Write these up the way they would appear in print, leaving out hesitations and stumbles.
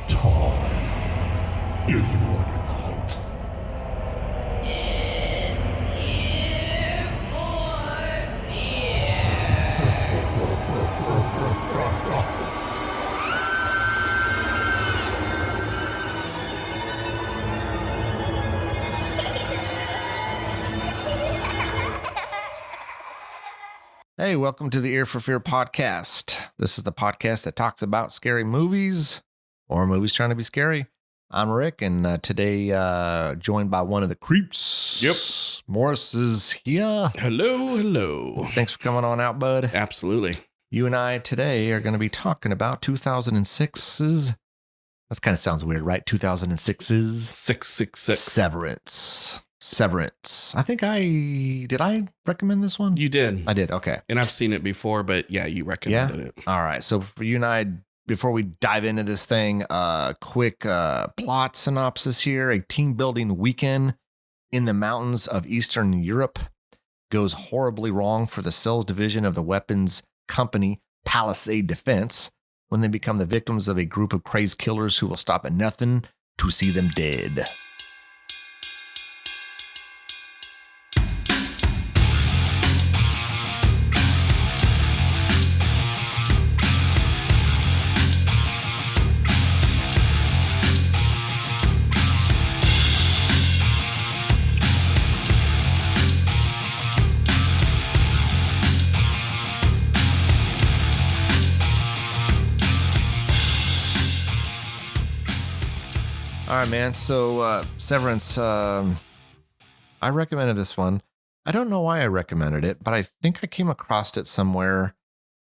Time is running out. It's here for beer. Hey, welcome to the Ear for Fear podcast. This is the podcast that talks about scary movies or movies trying to be scary. I'm Rick, and today joined by one of the creeps. Yep. Morris is here. Hello. Thanks for coming on out, bud. Absolutely. You and I today are going to be talking about 2006's, that kind of sounds weird, right? 2006's 666. Severance. I think did I recommend this one? You did. I did. Okay. And I've seen it before, but yeah, you recommended it. All right. So for you and I, before we dive into this thing, quick plot synopsis here. A team building weekend in the mountains of Eastern Europe goes horribly wrong for the sales division of the weapons company Palisade Defense when they become the victims of a group of crazed killers who will stop at nothing to see them dead. All right, man. So Severance, I recommended this one. I don't know why I recommended it, but I think I came across it somewhere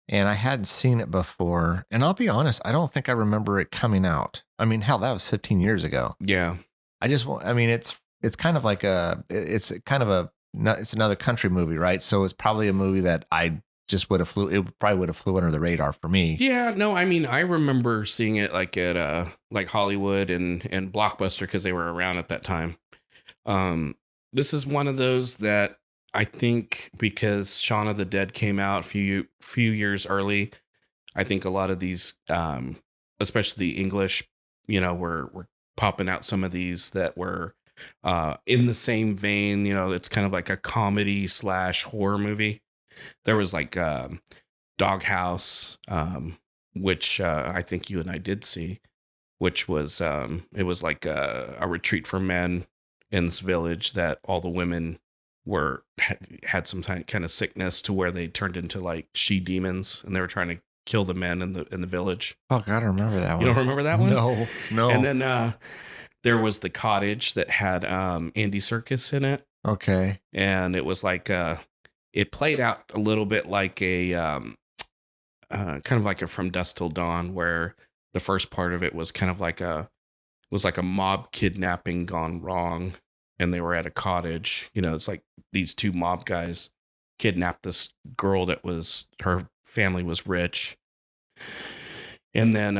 and I hadn't seen it before. And I'll be honest, I don't think I remember it coming out. I mean, hell, that was 15 years ago. Yeah. It's kind of like it's another country movie, right? So it's probably a movie that I just probably would have flew under the radar for me. Yeah. No, I mean, I remember seeing it like at like Hollywood and Blockbuster because they were around at that time. This is one of those that I think because Shaun of the Dead came out a few years early, I think a lot of these, especially the English, were popping out some of these that were in the same vein. It's kind of like a comedy / horror movie. There was like Doghouse, which I think you and I did see, which was it was like a retreat for men in this village that all the women had some kind of sickness to where they turned into like she demons and they were trying to kill the men in the village. Oh, God, I remember that one. You don't remember that one? No. And then there was The Cottage that had Andy Serkis in it. Okay. And it was like it played out a little bit like a kind of like a From Dusk Till Dawn, where the first part of it was kind of like a mob kidnapping gone wrong, and they were at a cottage. It's like these two mob guys kidnapped this girl that was, her family was rich, and then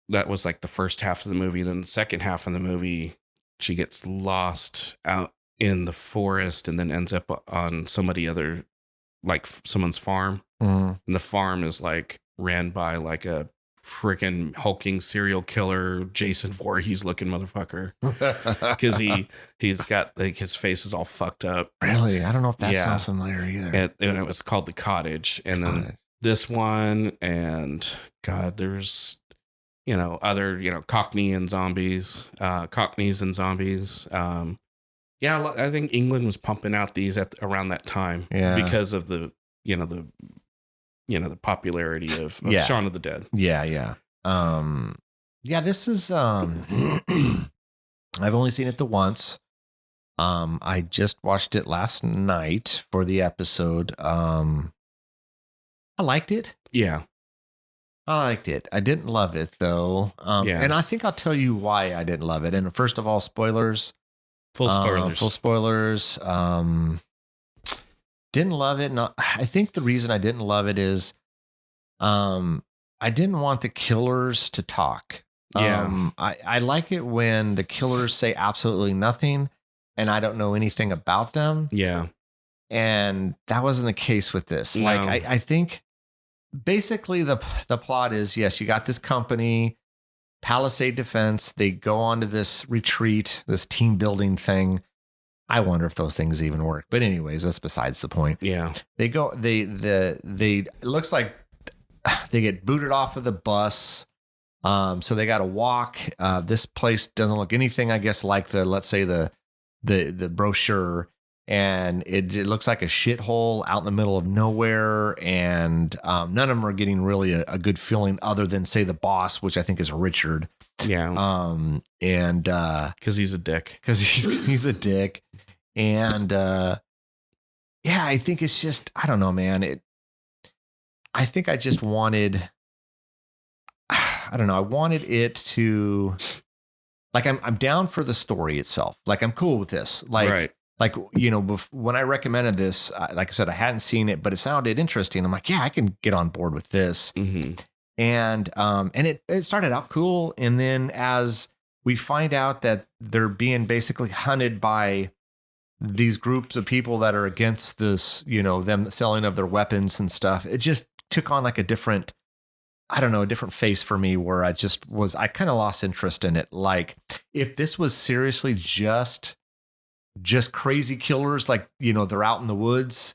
that was like the first half of the movie. Then the second half of the movie, she gets lost out in the forest and then ends up on someone's farm. Mm-hmm. And the farm is like ran by like a freaking hulking serial killer, Jason Voorhees looking motherfucker. Cause he's got like his face is all fucked up. Really? I don't know if that sounds familiar either. And it was called The Cottage. And then this one, and God, there's, other, Cockneys and zombies. Yeah, I think England was pumping out these around that time, because of the popularity of Shaun of the Dead. Yeah. This is I've only seen it the once. I just watched it last night for the episode. I liked it. Yeah. I liked it. I didn't love it though. And I think I'll tell you why I didn't love it. And first of all, spoilers. Full spoilers. Didn't love it. I think the reason I didn't love it is I didn't want the killers to talk. I like it when the killers say absolutely nothing and I don't know anything about them. Yeah. And that wasn't the case with this. No. Like, I think basically the plot is, yes, you got this company, Palisade Defense. They go on to this retreat, this team building thing. I wonder if those things even work. But anyways, that's besides the point. Yeah. They go. It looks like they get booted off of the bus. So they got to walk. This place doesn't look anything, I guess, like let's say the brochure, and it looks like a shithole out in the middle of nowhere. And none of them are getting really a good feeling, other than say the boss, which I think is Richard. Yeah. And because he's a dick. Because he's a dick, and yeah, I think it's just, I don't know, man. I think I just wanted. I don't know. I wanted it to, like, I'm down for the story itself. Like, I'm cool with this. Like, Right. like, you know, when I recommended this, like I said, I hadn't seen it, but it sounded interesting. I'm like, yeah, I can get on board with this. Mm-hmm. And it started out cool. And then as we find out that they're being basically hunted by these groups of people that are against this, you know, them selling of their weapons and stuff, it just took on like a different face for me, where I kind of lost interest in it. Like, if this was seriously just crazy killers, like, you know, they're out in the woods,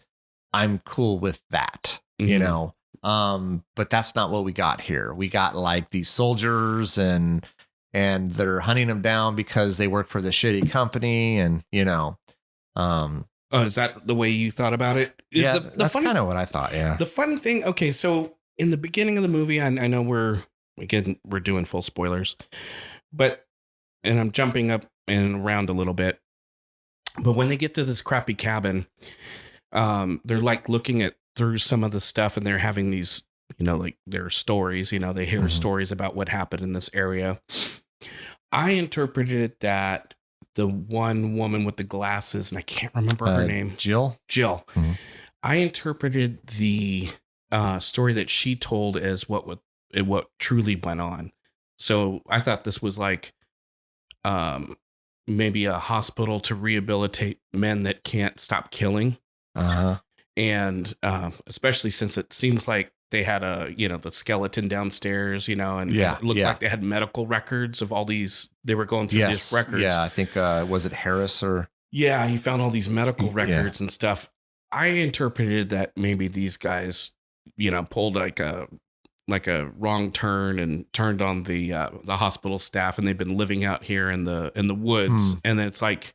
I'm cool with that, you know? But that's not what we got here. We got like these soldiers and they're hunting them down because they work for the shitty company, and, you know, Oh, is that the way you thought about it? Yeah, that's kind of what I thought. Yeah. The funny thing, okay, so in the beginning of the movie, I know we're doing full spoilers, and I'm jumping up and around a little bit. But when they get to this crappy cabin, they're like looking through some of the stuff, and they're having these, you know, like their stories, you know, they hear stories about what happened in this area. I interpreted that the one woman with the glasses, and I can't remember her name. Jill. Mm-hmm. I interpreted the story that she told as what truly went on. So I thought this was like maybe a hospital to rehabilitate men that can't stop killing. And especially since it seems like they had the skeleton downstairs, you know, and it looked like they had medical records of all these. They were going through these records. Yeah, I think was it Harris or? Yeah, he found all these medical records and stuff. I interpreted that maybe these guys, you know, pulled like a wrong turn and turned on the hospital staff, and they've been living out here in the woods, and then it's like,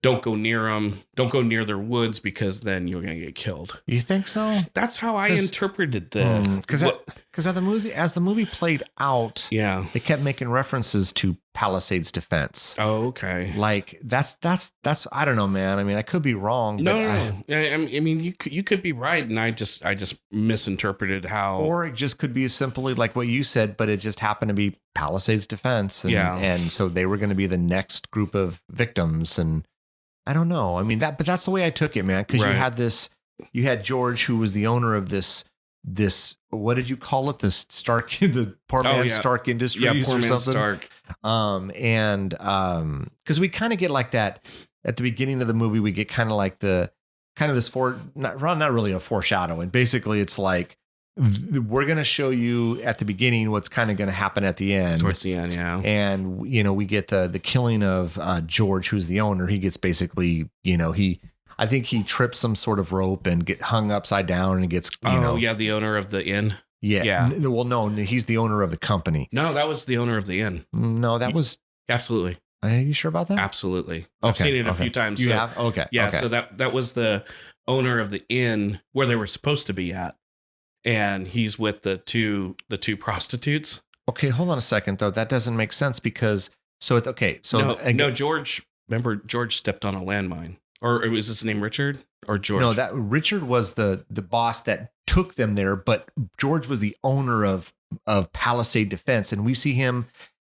don't go near them. Don't go near their woods, because then you're going to get killed. You think so? That's how I interpreted because as the movie played out, they kept making references to Palisades Defense. Oh, okay. Like that's I don't know, man. I mean, I could be wrong. No. I mean, you could be right, and I just misinterpreted how. Or it just could be simply like what you said, but it just happened to be Palisades Defense, and so they were going to be the next group of victims, and I don't know. I mean, but that's the way I took it, man. Because you had George, who was the owner of this, what did you call it? This Stark, the poor man Stark Industries or something. Stark. And because we kind of get like that at the beginning of the movie, we get kind of like this not really a foreshadowing. Basically, it's like, we're going to show you at the beginning what's kind of going to happen at the end. Towards the end, yeah. And, you know, we get the killing of George, who's the owner. He gets basically, you know, I think he trips some sort of rope and get hung upside down and gets, you know. Yeah, the owner of the inn. Yeah. Well, no, he's the owner of the company. No, that was the owner of the inn. No, that was. Absolutely. Are you sure about that? Absolutely. I've seen it a few times. You have? Okay. Yeah, okay. so that was the owner of the inn where they were supposed to be at. And he's with the two prostitutes. Okay, hold on a second though. That doesn't make sense because George. Remember, George stepped on a landmine, or was his name Richard or George? No, that Richard was the boss that took them there, but George was the owner of Palisade Defense, and we see him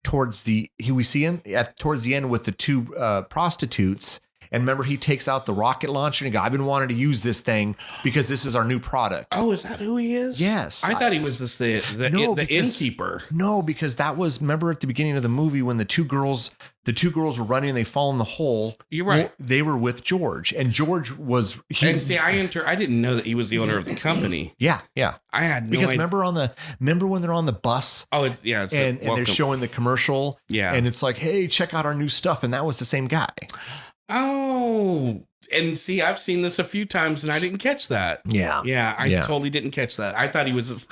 towards the end with the two prostitutes. And remember, he takes out the rocket launcher and he goes, I've been wanting to use this thing because this is our new product. Oh, is that who he is? Yes. I thought he was just the innkeeper. No, because that was, remember at the beginning of the movie when the two girls were running and they fall in the hole. You're right. Well, they were with George, and George was. And see, I didn't know that he was the owner of the company. Yeah. I had no Because idea. remember when they're on the bus. Oh, and they're showing the commercial. Yeah. And it's like, hey, check out our new stuff. And that was the same guy. Oh, and see, I've seen this a few times and I didn't catch that. Yeah. Yeah, I totally didn't catch that. I thought he was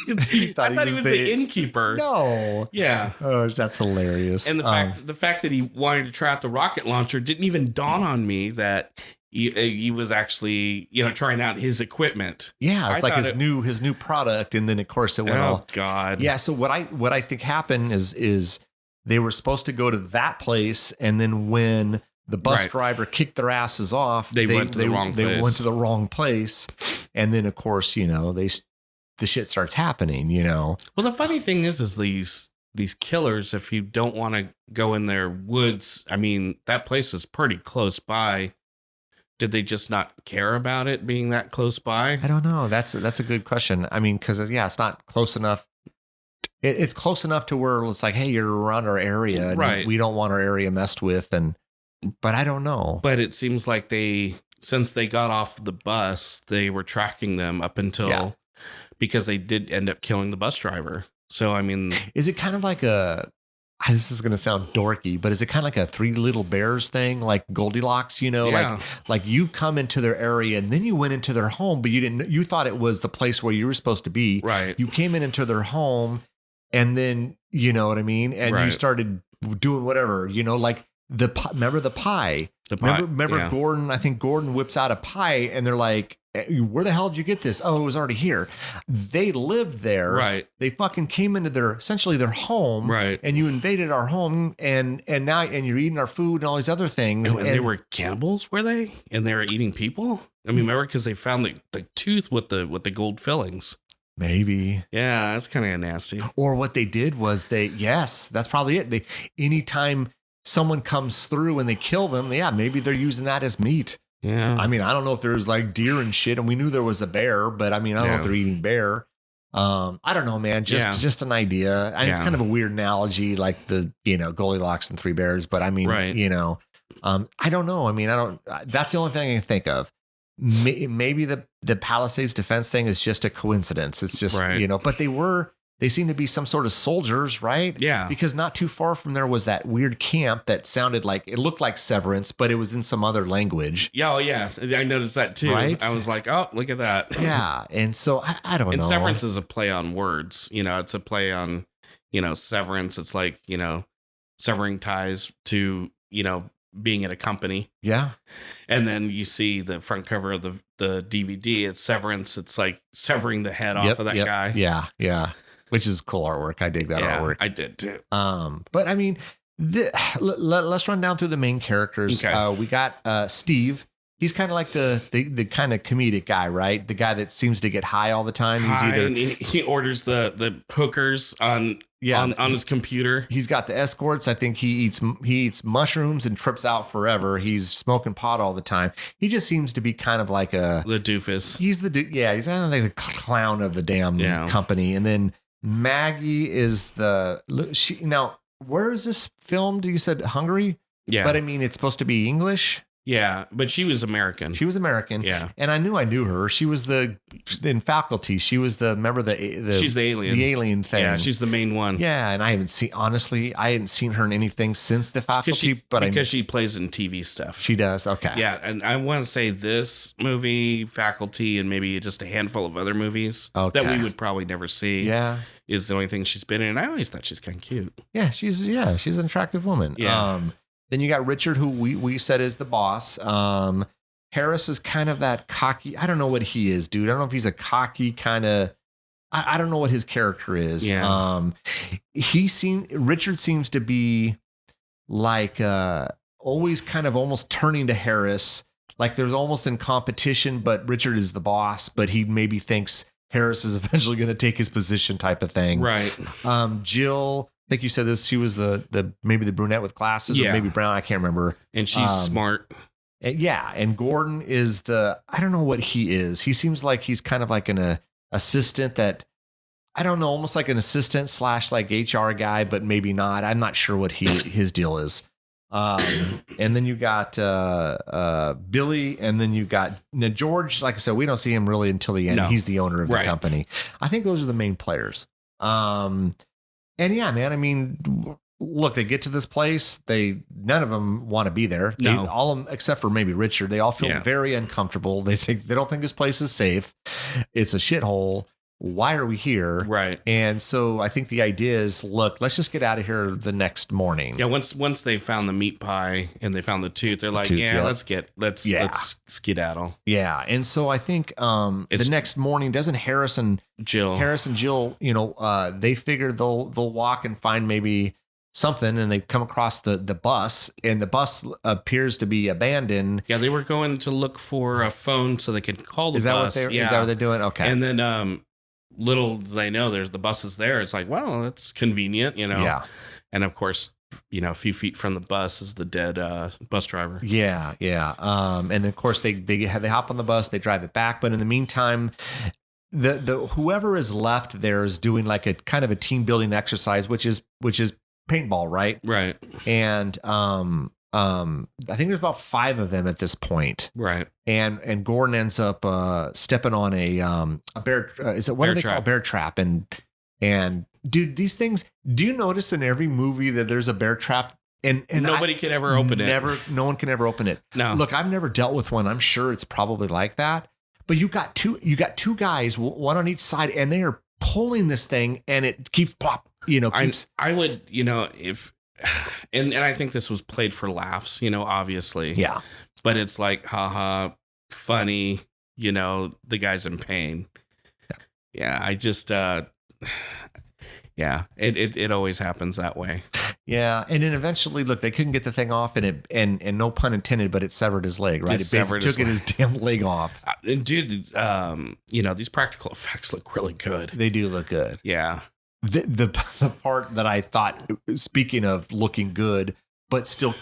I thought he was the innkeeper. No. Yeah. Oh, that's hilarious. And the fact that he wanted to try out the rocket launcher didn't even dawn on me that he was actually, trying out his equipment. Yeah, it's like his new product, and then of course it went all. God. Yeah. So what I think happened is they were supposed to go to that place, and then when the bus driver kicked their asses off, they went to the wrong place. They went to the wrong place, and then of course the shit starts happening. Well, the funny thing is these killers, if you don't want to go in their woods, I mean that place is pretty close by. Did they just not care about it being that close by? I don't know. That's a good question. I mean, because it's not close enough. It's close enough to where it's like, hey, you're around our area, and right? We don't want our area messed with, but I don't know. But it seems like since they got off the bus, they were tracking them up until because they did end up killing the bus driver. So I mean, is it kind of like this is going to sound dorky, but is it kind of like a Three Little Bears thing, like Goldilocks, like you've come into their area and then you went into their home, but you thought it was the place where you were supposed to be. Right. You came into their home and then, you know what I mean? And you started doing whatever, like remember the pie? Remember Gordon? I think Gordon whips out a pie and they're like, where the hell did you get this? Oh, it was already here. They lived there. Right. They fucking came into essentially their home. Right. And you invaded our home and now you're eating our food and all these other things. And they were cannibals, were they? And they were eating people? I mean, remember because they found the tooth with the gold fillings. Maybe. Yeah, that's kind of nasty. Or what they did was that's probably it. Anytime someone comes through and they kill them, maybe they're using that as meat. Yeah. I mean, I don't know if there's like deer and shit, and we knew there was a bear, but I mean, I don't know if they're eating bear. I don't know, man. Just an idea. And it's kind of a weird analogy, like the, Goldilocks and Three Bears, but I mean, I don't know. I mean, that's the only thing I can think of. Maybe the Palisades defense thing is just a coincidence. It's just, but they seem to be some sort of soldiers, right? Yeah. Because not too far from there was that weird camp that sounded like, it looked like Severance, but it was in some other language. Yeah, I noticed that too. Right? I was like, oh, look at that. Yeah. And so I don't know. And Severance is a play on words. It's a play on, severance. It's like, severing ties to, being at a company. Yeah. And then you see the front cover of the DVD. It's Severance. It's like severing the head off of that guy. Yeah. Yeah. Which is cool artwork. I dig that artwork. I did too. But I mean, let's run down through the main characters. Okay. We got Steve. He's kind of like the kind of comedic guy, right? The guy that seems to get high all the time. He orders the hookers on his computer. He's got the escorts. I think he eats mushrooms and trips out forever. He's smoking pot all the time. He just seems to be kind of like the doofus. He's he's kind of like the clown of the damn company. And then Maggie is now, where is this filmed? You said Hungary? Yeah. But I mean, it's supposed to be English. Yeah, but she was American. Yeah. And I knew her. She was in Faculty. She was she's the alien. The alien thing. Yeah, she's the main one. Yeah, and I hadn't seen her in anything since the Faculty. Because she plays in TV stuff. She does? Okay. Yeah, and I want to say this movie, Faculty, and maybe just a handful of other movies that we would probably never see. Yeah. Is the only thing she's been in. And I always thought she's kind of cute. Yeah, she's an attractive woman. Yeah. Then you got Richard, who we said is the boss. Harris is kind of that cocky. I don't know what he is, dude. I don't know if he's a cocky kind of. I don't know what his character is. Yeah. Richard seems to be like always kind of almost turning to Harris, like there's almost in competition, but Richard is the boss, but he maybe thinks Harris is eventually going to take his position, type of thing. Right. Jill. I think you said this. She was maybe the brunette with glasses, or maybe brown. I can't remember. And she's smart. Yeah, and Gordon is I don't know what he is. He seems like he's kind of like an assistant that I don't know, almost like an assistant slash like HR guy, but maybe not. I'm not sure what his deal is. And then you got Billy, and then you got now George. Like I said, we don't see him really until the end. No. He's the owner of the Right. company. I think those are the main players. And yeah, man. I mean, look, they get to this place. None of them want to be there. No. All of them except for maybe Richard. They all feel Yeah. very uncomfortable. They don't think this place is safe. It's a shithole. Why are we here? Right. And so I think the idea is, look, let's just get out of here the next morning. Yeah. Once they found the meat pie and they found the tooth, they're like, tooth, yeah, yeah. let's skedaddle. Yeah. And so I think the next morning, doesn't Harris and Jill, you know, they figure they'll walk and find maybe something, and they come across the bus, and the bus appears to be abandoned. Yeah, they were going to look for a phone so they could call the Is that bus. is that what they're doing? Okay. And then little do they know there's the buses there. It's like, well, it's convenient, you know. Yeah. And of course, you know, a few feet from the bus is the dead bus driver. Yeah, yeah. And of course they hop on the bus, they drive it back, but in the meantime, the whoever is left there is doing like a kind of a team building exercise, which is paintball, right? Right. And I think there's about 5 of them at this point. Right. And Gordon ends up stepping on a bear. Is it what Bear are they trap. called? Bear trap. And dude, these things. Do you notice in every movie that there's a bear trap? And nobody could ever open it. No one can ever open it. No. Look, I've never dealt with one. I'm sure it's probably like that. But you got two guys, one on each side, and they are pulling this thing, and it keeps plop. You know, keeps. I would, you know, if and I think this was played for laughs, you know, obviously. Yeah. But it's like, haha, funny, you know, the guy's in pain. Yeah, I just yeah, it always happens that way. Yeah, and then eventually, look, they couldn't get the thing off, and no pun intended, but it severed his leg. Right, it basically took his damn leg off. And dude, you know, these practical effects look really good. They do look good. Yeah. The part that I thought, speaking of looking good, but still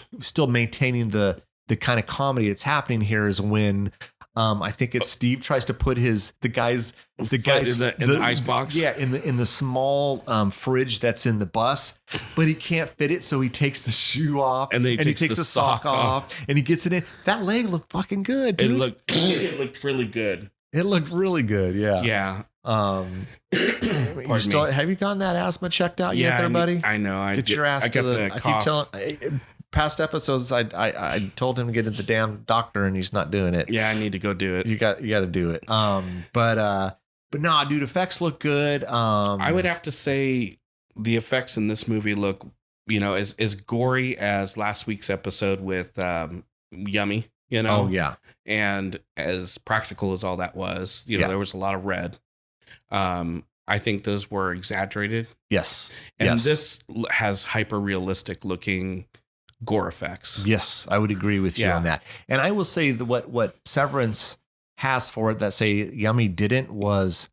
maintaining the kind of comedy that's happening here, is when I think it's Steve tries to put the guy's in the ice box. Yeah, in the small fridge that's in the bus, but he can't fit it, so he takes the shoe off, and then he takes the sock off, and he gets it in. That leg looked fucking good, dude. It looked really good. It looked really good. Yeah. Yeah. Have you gotten that asthma checked out yet, there, buddy? I know. Get your ass to the. I keep telling. Past episodes, I told him to get to the damn doctor, and he's not doing it. Yeah, I need to go do it. You got to do it. But nah, dude, effects look good. I would have to say the effects in this movie look, you know, as gory as last week's episode with Yummy. You know. Oh yeah. And as practical as all that was, you know, there was a lot of red. I think those were exaggerated. Yes. And this has hyper realistic looking gore effects. Yes, I would agree with you on that. And I will say that what Severance has for it that say Yummy didn't was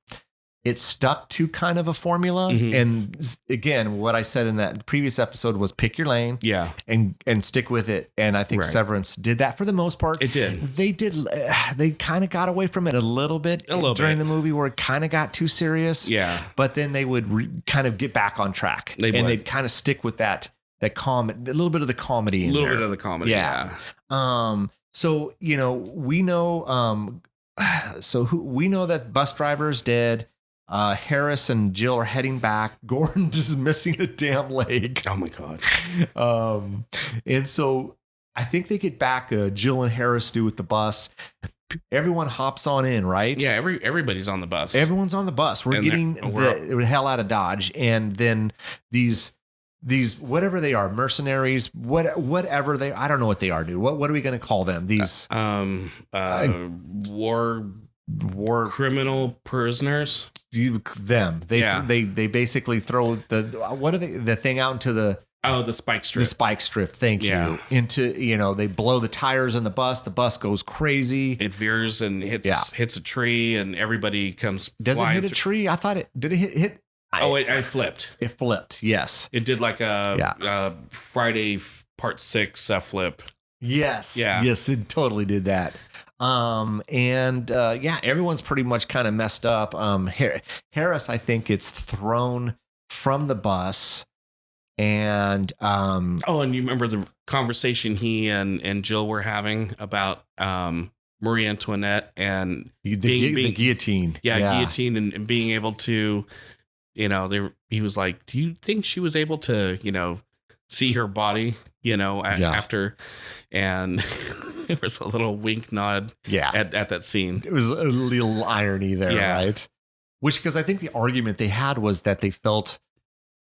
it stuck to kind of a formula. Mm-hmm. And again, what I said in that previous episode was pick your lane, and stick with it. And I think Severance did that for the most part. It did. They kind of got away from it a little bit during the movie, where it kind of got too serious. Yeah, but then they would kind of get back on track, they'd kind of stick with that a little bit of the comedy, bit of the comedy. Yeah. So you know, we know. We know that bus driver is dead. Harris and Jill are heading back. Gordon just is missing a damn leg. Oh my God. And so I think they get back. Jill and Harris do with the bus. Everyone hops on in, right? Yeah, everybody's on the bus. Everyone's on the bus. We're getting the hell out of Dodge. And then these whatever they are, mercenaries, whatever they, I don't know what they are, dude. What are we going to call them? These war criminal prisoners. They basically throw the thing out into the spike strip. The spike strip. Thank you. Into, you know, they blow the tires in the bus. The bus goes crazy. It veers and hits a tree, and everybody comes. Does it hit a tree? I thought it did. It hit. It flipped. It flipped. Yes. It did like a Friday Part 6 flip. Yes. Yeah. Yes, it totally did that. Yeah, everyone's pretty much kind of messed up. Harris, I think, gets thrown from the bus, and Oh, and you remember the conversation he and Jill were having about Marie Antoinette and the being guillotine. guillotine and being able to, he was like, do you think she was able to, see her body, after, and there was a little wink nod at that scene. It was a little irony there, right? Which, because I think the argument they had was that he felt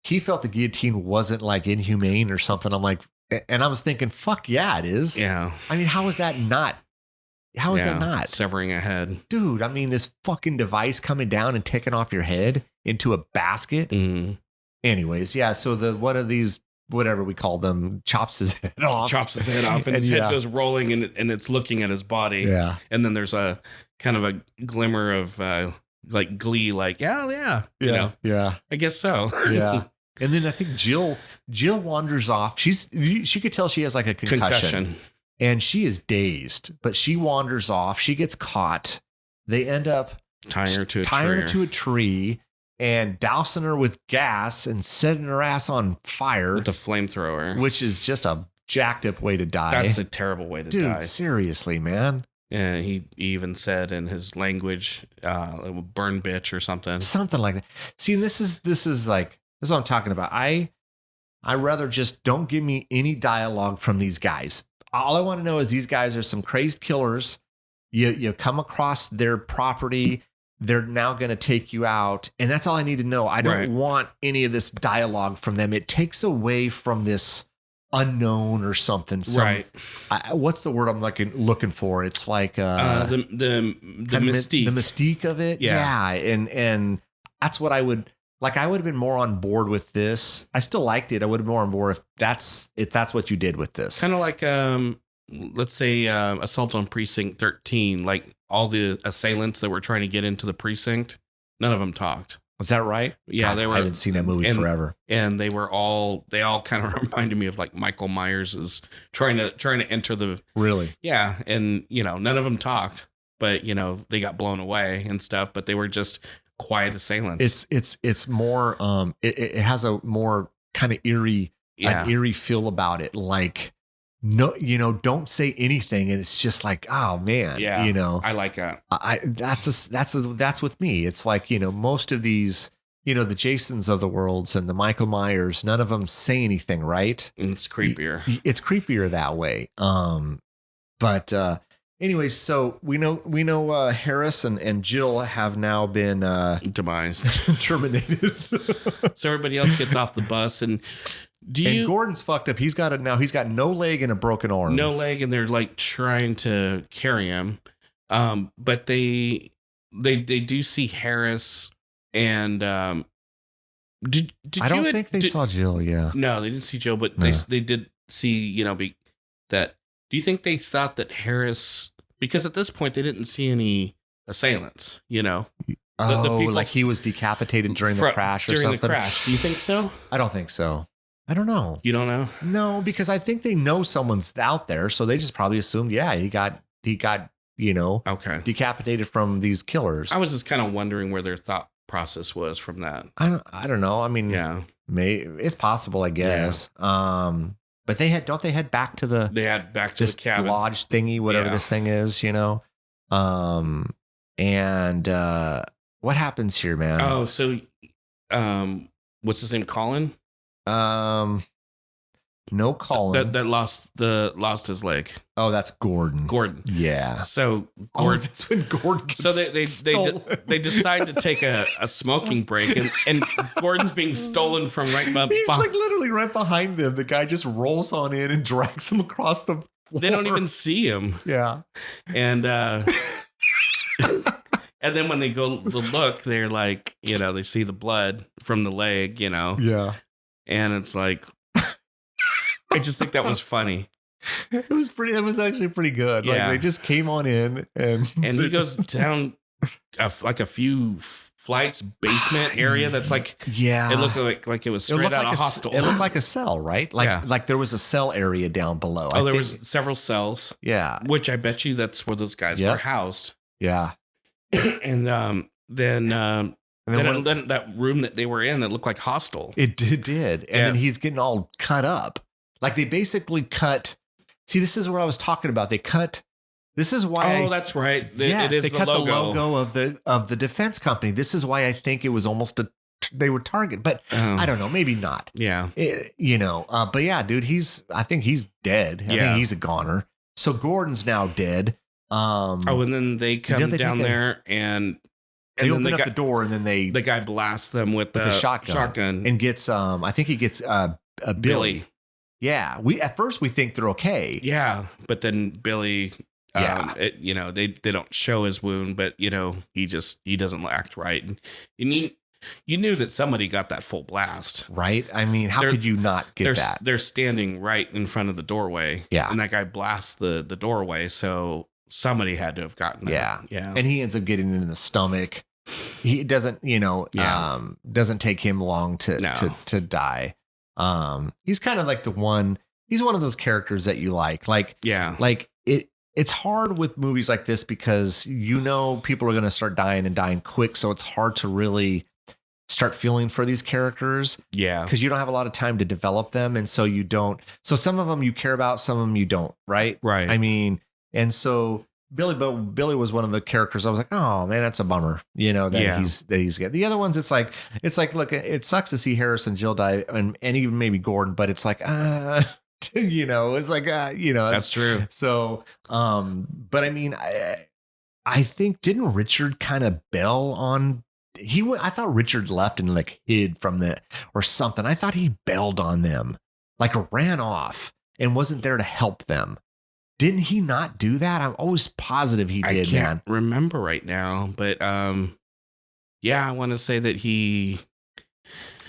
the guillotine wasn't like inhumane or something. I'm like, and I was thinking, fuck yeah, it is. Yeah. I mean, how is that not? How is that not? Severing a head. Dude, I mean, this fucking device coming down and taking off your head into a basket. Mm. Anyways, yeah. So one of these, whatever we call them, chops his head off. And his head goes rolling and it's looking at his body. Yeah. And then there's a kind of a glimmer of like glee, like, yeah. Yeah. I guess so. Yeah. And then I think Jill wanders off. She could tell she has like a concussion. And she is dazed, but she wanders off. She gets caught. They end up tying her to a tree and dousing her with gas and setting her ass on fire with a flamethrower, which is just a jacked up way to die. That's a terrible way to die. Dude, seriously, man. Yeah, he even said in his language, "burn bitch" or something like that. See, and this is what I'm talking about. I rather just don't give me any dialogue from these guys. All I want to know is these guys are some crazed killers. You come across their property. They're now going to take you out. And that's all I need to know. I don't want any of this dialogue from them. It takes away from this unknown or something. What's the word I'm looking for? It's like the mystique. The mystique of it. Yeah. And that's what I would have been more on board with this. I still liked it. I would have been more on board if that's what you did with this. Kind of like let's say Assault on Precinct 13, like all the assailants that were trying to get into the precinct, none of them talked. Was that right? Yeah, I haven't seen that movie forever. And they all kind of reminded me of like Michael Myers is trying to enter the. Really? Yeah. And, none of them talked, but, they got blown away and stuff, but they were just quiet assailants. It's more, it has a more kind of eerie feel about it. Like, no, don't say anything. And it's just like, oh man, I like that. That's with me. It's like, most of these, the Jasons of the worlds and the Michael Myers, none of them say anything, right? And it's creepier. It's creepier that way. Anyways, so we know Harris and Jill have now been demised, terminated. So everybody else gets off the bus, and Gordon's fucked up. He's got no leg and a broken arm. No leg, and they're like trying to carry him. But they do see Harris, and did I don't think they saw Jill. Yeah, no, they didn't see Jill, but they did see that. Do you think they thought that Harris, because at this point they didn't see any assailants, the people like he was decapitated during the crash or something? During the crash. Do you think so? I don't think so. I don't know. You don't know? No, because I think they know someone's out there, so they just probably assumed, he got decapitated from these killers. I was just kind of wondering where their thought process was from that. I don't know. I mean, it's possible, I guess. Yeah. But don't they head back to the the cabin lodge thingy, whatever this thing is, and what happens here, man? Oh, so what's his name? Colin? No, Colin. That lost his leg. Oh, that's Gordon. Yeah. So Gordon. That's when Gordon gets they decide to take a smoking break, and Gordon's being stolen from right behind. He's like literally right behind them. The guy just rolls on in and drags him across the floor. They don't even see him. Yeah. And and then when they go to look, they're like, they see the blood from the leg, Yeah. And it's like, I just think that was funny. It was actually pretty good. Yeah. Like they just came on in and he goes down like a few Flight's basement area that's like, Yeah. it looked like it was straight out of Hostel. It looked like a cell, right? Like there was a cell area down below. Oh, there was several cells. Yeah. Which I bet you that's where those guys were housed. Yeah. And then that room that they were in that looked like Hostel. It did. And then he's getting all cut up. Like they basically cut. See, this is what I was talking about. They cut. This is why. Oh, that's right. Yes, it is they the cut logo. the logo of the defense company. This is why I think it was almost they were target, but I don't know, maybe not. Yeah. But yeah, dude, I think he's dead. I think he's a goner. So Gordon's now dead. And then they come down there and they open up the door, and then the guy blasts them with the shotgun and gets I think he gets a Billy. Yeah, at first we think they're okay. Yeah, but then Billy, they don't show his wound, but he doesn't act right, and you knew that somebody got that full blast, right? I mean, how could you not get that? They're standing right in front of the doorway, and that guy blasts the doorway, so somebody had to have gotten that. Yeah, and he ends up getting it in the stomach. He doesn't, doesn't take him long to die. He's kind of like he's one of those characters that you like it's hard with movies like this because people are going to start dying quick, so it's hard to really start feeling for these characters, because you don't have a lot of time to develop them, and so you don't. So some of them you care about, some of them you don't, right? I mean, and so Billy was one of the characters I was like, oh man, that's a bummer, that he's good. The other ones, it's like, look, it sucks to see Harris and Jill die, and even maybe Gordon, but it's like, it's like, that's true. So, but I mean, I think, didn't Richard kind of bail on, I thought Richard left and like hid from or something. I thought he bailed on them, like ran off and wasn't there to help them. Didn't he not do that? I'm always positive he did, I can't remember right now, but I want to say that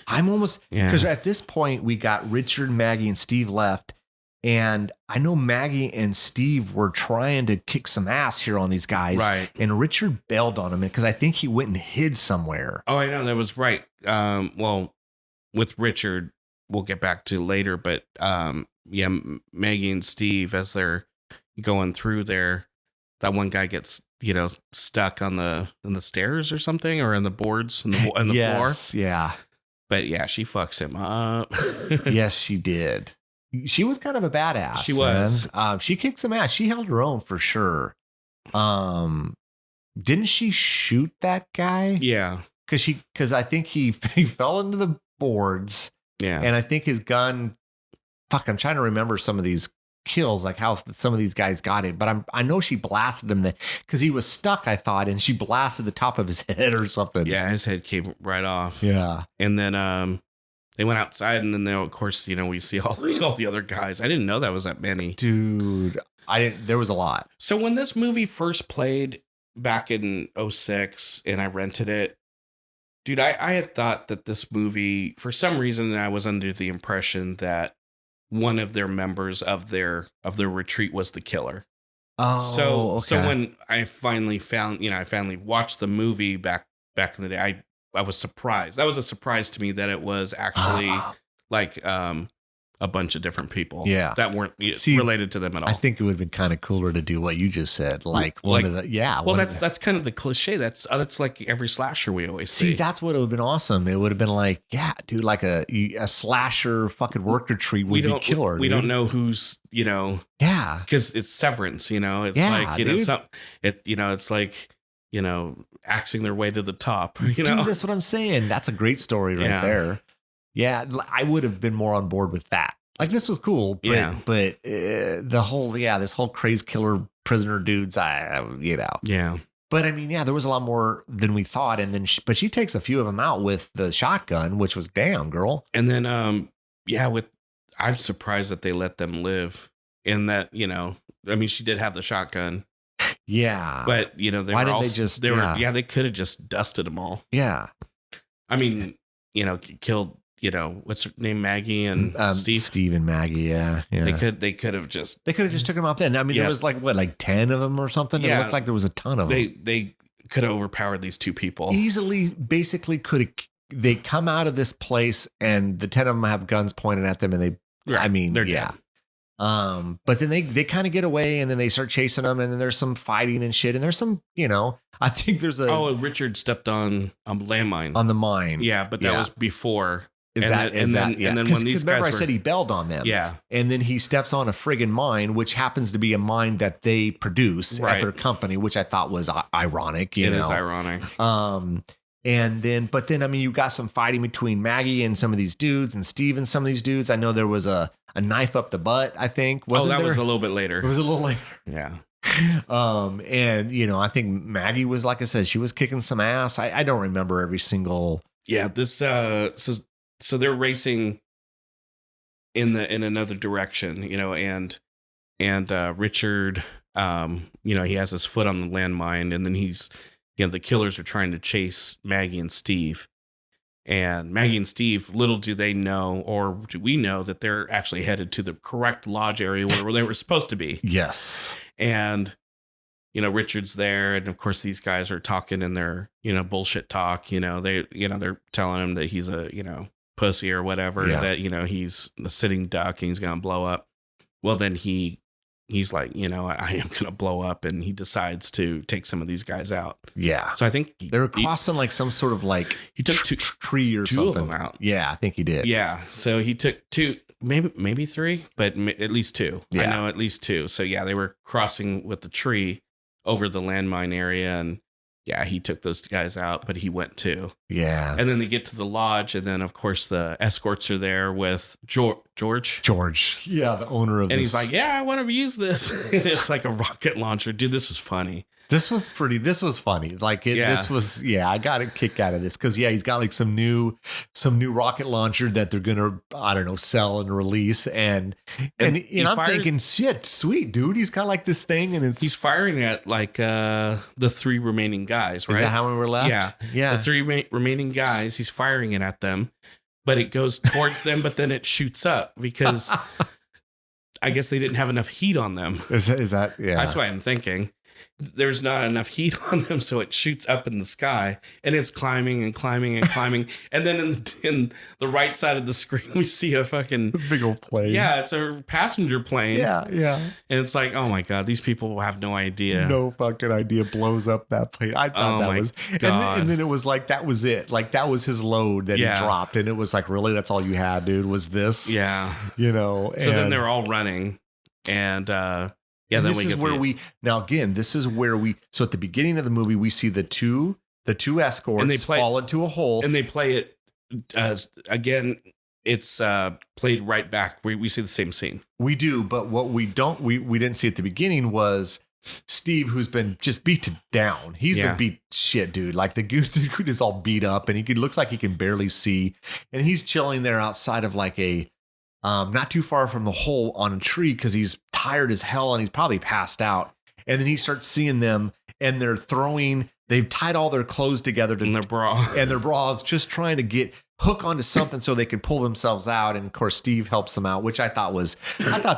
I'm almost, because at this point we got Richard, Maggie, and Steve left, and I know Maggie and Steve were trying to kick some ass here on these guys, right? And Richard bailed on him because I think he went and hid somewhere. Oh, I know, that was right. Well, with Richard, we'll get back to later, but Maggie and Steve, as they're going through there, that one guy gets stuck on the stairs or something, or on the boards and the floor. Yeah, but she fucks him up. Yes, she did. She was kind of a badass. She was. She kicked some ass. She held her own for sure. Didn't she shoot that guy? Yeah, because I think he fell into the boards. Yeah, and I think his gun. Fuck, I'm trying to remember some of these kills, like how some of these guys got it, but I know she blasted him because he was stuck, I thought, and she blasted the top of his head or something. Yeah, his head came right off. Yeah, and then they went outside, and then of course we see all the other guys. I didn't know that was that many, dude. There was a lot. So when this movie first played back in 2006, and I rented it, dude, I had thought that this movie, for some reason, I was under the impression that one of their members of their retreat was the killer. Oh, so when I finally found, I finally watched the movie back in the day, I was surprised. That was a surprise to me that it was actually like a bunch of different people that weren't related to them at all. I think it would have been kind of cooler to do what you just said, like one of the Well, that's kind of the cliche. That's like every slasher we always see. That's what would have been awesome. It would have been like, dude, like a slasher fucking work retreat would be killer. We don't know who's because it's Severance. It's like it's like axing their way to the top. Dude, that's what I'm saying. That's a great story right there. Yeah, I would have been more on board with that. Like, this was cool, but the whole this whole crazy killer prisoner dudes, Yeah. But I mean, there was a lot more than we thought, and then but she takes a few of them out with the shotgun, which was damn, girl. And then I'm surprised that they let them live. In that, I mean, she did have the shotgun. Yeah, but they could have just dusted them all. Yeah, I mean, killed. What's her name? Maggie and Steve and Maggie. Yeah. They could have just took them out then. I mean, there was like 10 of them or something. It looked like there was a ton of them. They have overpowered these two people. Easily, basically they come out of this place and the 10 of them have guns pointed at them and they're dead. But then they kind of get away and then they start chasing them and then there's some fighting and shit and there's some, I think there's Richard stepped on a landmine on the mine. Yeah, but that was before. And then when these guys I said he bailed on them. Yeah. And then he steps on a friggin' mine, which happens to be a mine that they produce at their company, which I thought was ironic. It is ironic. But then, I mean, you got some fighting between Maggie and some of these dudes and Steve and some of these dudes. I know there was a knife up the butt, I think. Was a little bit later. It was a little later. Yeah. And I think Maggie was, like I said, she was kicking some ass. I don't remember every single. Yeah. This, so they're racing in another direction, and Richard, he has his foot on the landmine and then he's, the killers are trying to chase Maggie and Steve. And Maggie and Steve, little do they know, or do we know, that they're actually headed to the correct lodge area where they were supposed to be. Yes. And, Richard's there. And of course, these guys are talking in their, bullshit talk. They're telling him that he's a, pussy or whatever, that, he's a sitting duck and he's going to blow up. Well, then he's like, I am going to blow up, and he decides to take some of these guys out. Yeah. So I think they were crossing like some sort of like he took tree or two something of them out. Yeah, I think he did. Yeah. So he took two, maybe three, but at least two. Yeah. I know at least two. So yeah, they were crossing with the tree over the landmine area, and yeah, he took those guys out, but he went too. Yeah. And then they get to the lodge, and then of course the escorts are there with George. Yeah, the owner of and this. He's like, yeah, I want to use this. And it's like a rocket launcher. Dude, this was funny. This was funny. Like I got a kick out of this. Cause he's got like some new rocket launcher that they're going to, I don't know, sell and release. And I'm thinking, shit, sweet dude. He's got like this thing and he's firing at like, the three remaining guys, right? Is that how we were left? Yeah. Yeah. The three remaining guys, he's firing it at them, but it goes towards them, but then it shoots up because I guess they didn't have enough heat on them. Is that, yeah. That's why I'm thinking. There's not enough heat on them, so it shoots up in the sky, and it's climbing and climbing and climbing. And then in the right side of the screen, we see a fucking big old plane. Yeah, it's a passenger plane. Yeah. And it's like, oh my god, these people have no idea. No fucking idea. Blows up that plane. I thought that was, and then it was like that was it. Like that was his load that he dropped, and it was like, really, that's all you had, dude. Was this? Yeah. So then they're all running, and yeah, and then this is where we so at the beginning of the movie we see the two escorts fall into a hole, and they play it again. It's played right back. We see the same scene. We do, but what we didn't see at the beginning was Steve, who's been just beat down. He's been beat shit, dude. Like the dude is all beat up, and he looks like he can barely see, and he's chilling there outside of like a not too far from the hole on a tree because he's tired as hell and he's probably passed out. And then he starts seeing them, and they've tied all their clothes together in their bras, just trying to hook onto something so they can pull themselves out. And of course, Steve helps them out, which I thought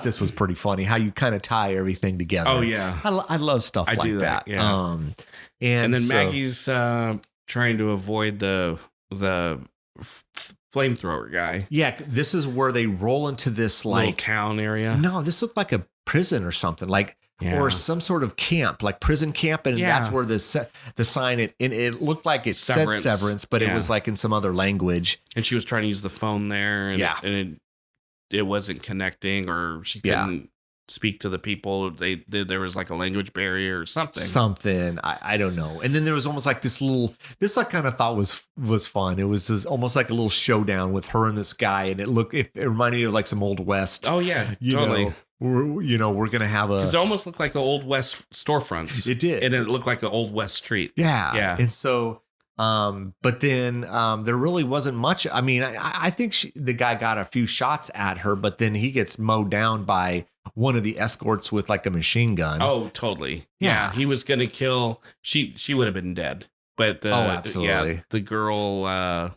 this was pretty funny how you kind of tie everything together. Oh yeah. I love stuff like that. Yeah. And then Maggie's trying to avoid the flamethrower guy. Yeah, this is where they roll into this like little town area. No, this looked like a prison or something, or some sort of camp, like prison camp, and that's where the sign it looked like it said Severance, but it was like in some other language. And she was trying to use the phone there, and it wasn't connecting, or she couldn't speak to the people. There was like a language barrier or something. I don't know. And then there was almost like this I kind of thought was fun. It was almost like a little showdown with her and this guy, and it reminded me of like some Old West. Oh yeah, totally. We're gonna have because it almost looked like the Old West storefronts. It did, and it looked like an Old West street. Yeah. And so but then there really wasn't much. I mean, I think the guy got a few shots at her, but then he gets mowed down by one of the escorts with like a machine gun. Oh, totally. Yeah. He was going to kill. She would have been dead. But absolutely. The girl,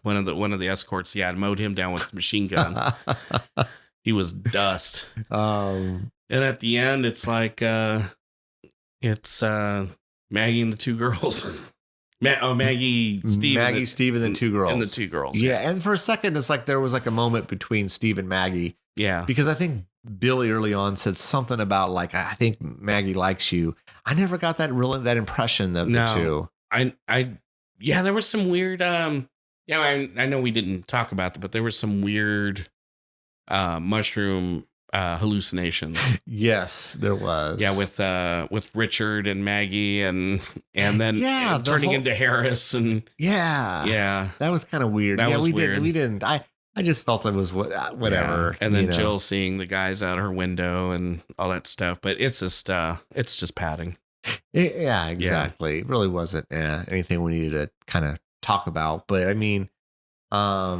one of the escorts, mowed him down with a machine gun. He was dust. And at the end, it's like, it's Maggie and the two girls. Maggie, Steve, Maggie, Steve, and the two girls. And the two girls. Yeah, and for a second, it's like there was like a moment between Steve and Maggie. Yeah. Because I think Billy early on said something about like, I think Maggie likes you. I never got that impression of the two. Yeah, there was some weird, I know we didn't talk about that, but there was some weird mushroom hallucinations. Yes, there was. Yeah, with Richard and Maggie and then turning into Harris and yeah, that was kind of weird. That was we weird. didn't. I just felt it was whatever. Yeah. And then Jill seeing the guys out her window and all that stuff, but it's just padding. Yeah, exactly. It really wasn't anything we needed to kind of talk about. But I mean, I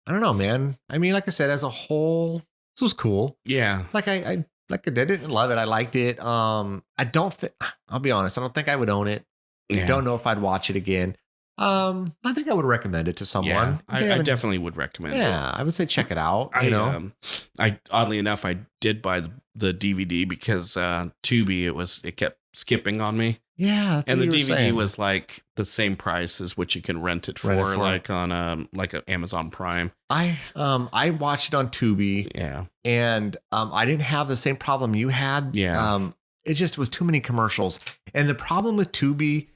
don't know, man. I mean, like I said, as a whole, this was cool. Yeah. Like I didn't love it. I liked it. I don't think, I'll be honest, I don't think I would own it. Yeah. Don't know if I'd watch it again. I think I would recommend it to someone. Yeah, I definitely would recommend it. Yeah, I would say check it out. I oddly enough, I did buy the DVD because Tubi, it kept skipping on me. Yeah, and the DVD was like the same price as what you can rent it for, like on like a Amazon Prime. I watched it on Tubi. Yeah, and I didn't have the same problem you had. Yeah, it just was too many commercials, and the problem with Tubi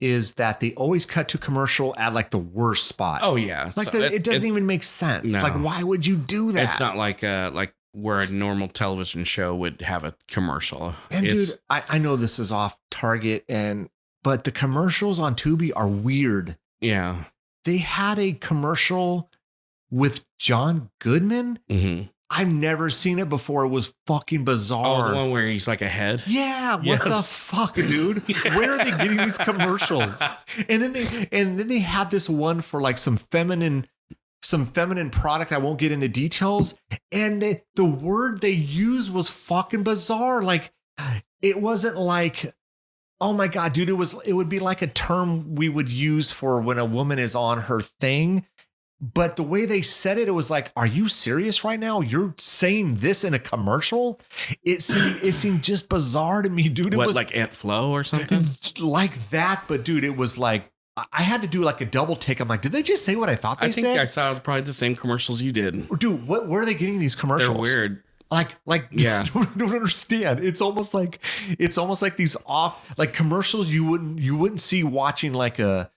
is that they always cut to commercial at like the worst spot. Oh yeah, like it doesn't even make sense. No. Like, why would you do that? It's not like where a normal television show would have a commercial. And dude, I know this is off target, but the commercials on Tubi are weird. Yeah, they had a commercial with John Goodman. Mm-hmm. I've never seen it before. It was fucking bizarre. Oh, the one where he's like a head? Yeah. What the fuck, dude? Where are they getting these commercials? And then they had this one for like some feminine product. I won't get into details. And the word they used was fucking bizarre. Like, it wasn't like, oh my God, dude, it would be like a term we would use for when a woman is on her thing. But the way they said it, it was like, are you serious right now? You're saying this in a commercial? It seemed just bizarre to me, dude. It was like Aunt Flo or something like that. But dude, it was like, I had to do like a double take. I'm like, did they just say what I thought they said? I think I saw probably the same commercials you did. Dude, where are they getting these commercials? They're weird. Like, yeah, I don't understand. It's almost like these like commercials you wouldn't see watching like a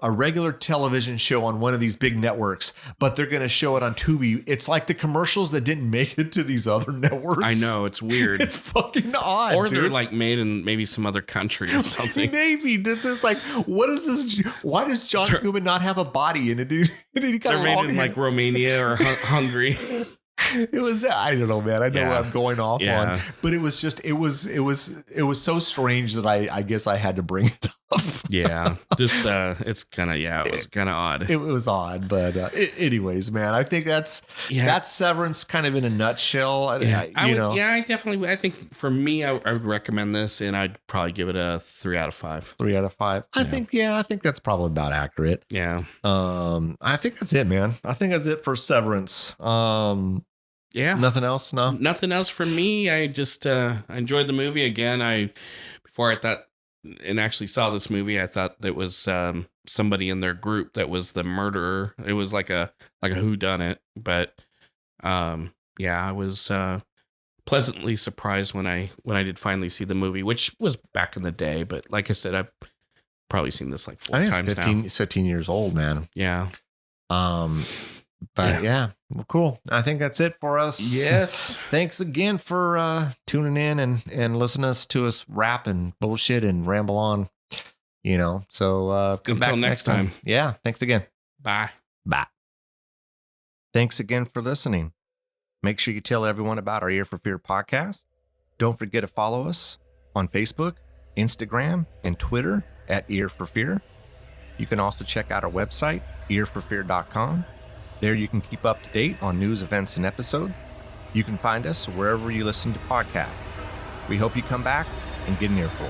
regular television show on one of these big networks, but they're going to show it on Tubi. It's like the commercials that didn't make it to these other networks. I know, it's weird. It's fucking odd. Or they're like made in maybe some other country or something. Maybe. It's just like, what is this? Why does John Goodman not have a body in it? They're made in like Romania or Hungary. It was, I don't know, man. I know what I'm going off on, but it was so strange that I guess I had to bring it up. Yeah. This, it's kind of, it was kind of odd. It was odd, but anyways, man, I think that's Severance kind of in a nutshell. I think for me, I would recommend this and I'd probably give it a 3 out of 5. 3 out of 5. I think that's probably about accurate. Yeah. I think that's it, man. I think that's it for Severance. Yeah. Nothing else? No? Nothing else from me. I just I enjoyed the movie. Again, before I thought and actually saw this movie, I thought that was somebody in their group that was the murderer. It was like a whodunit. But I was pleasantly surprised when I did finally see the movie, which was back in the day. But like I said, I've probably seen this like 4 times now. It's 15 years old, man. Yeah. But well, cool. I think that's it for us. Yes. Thanks again for tuning in and listening to us rap and bullshit and ramble on. So come back until next time. Yeah. Thanks again. Bye. Thanks again for listening. Make sure you tell everyone about our Ear for Fear podcast. Don't forget to follow us on Facebook, Instagram, and Twitter at Ear for Fear. You can also check out our website, earforfear.com. There you can keep up to date on news, events, and episodes. You can find us wherever you listen to podcasts. We hope you come back and get an earful.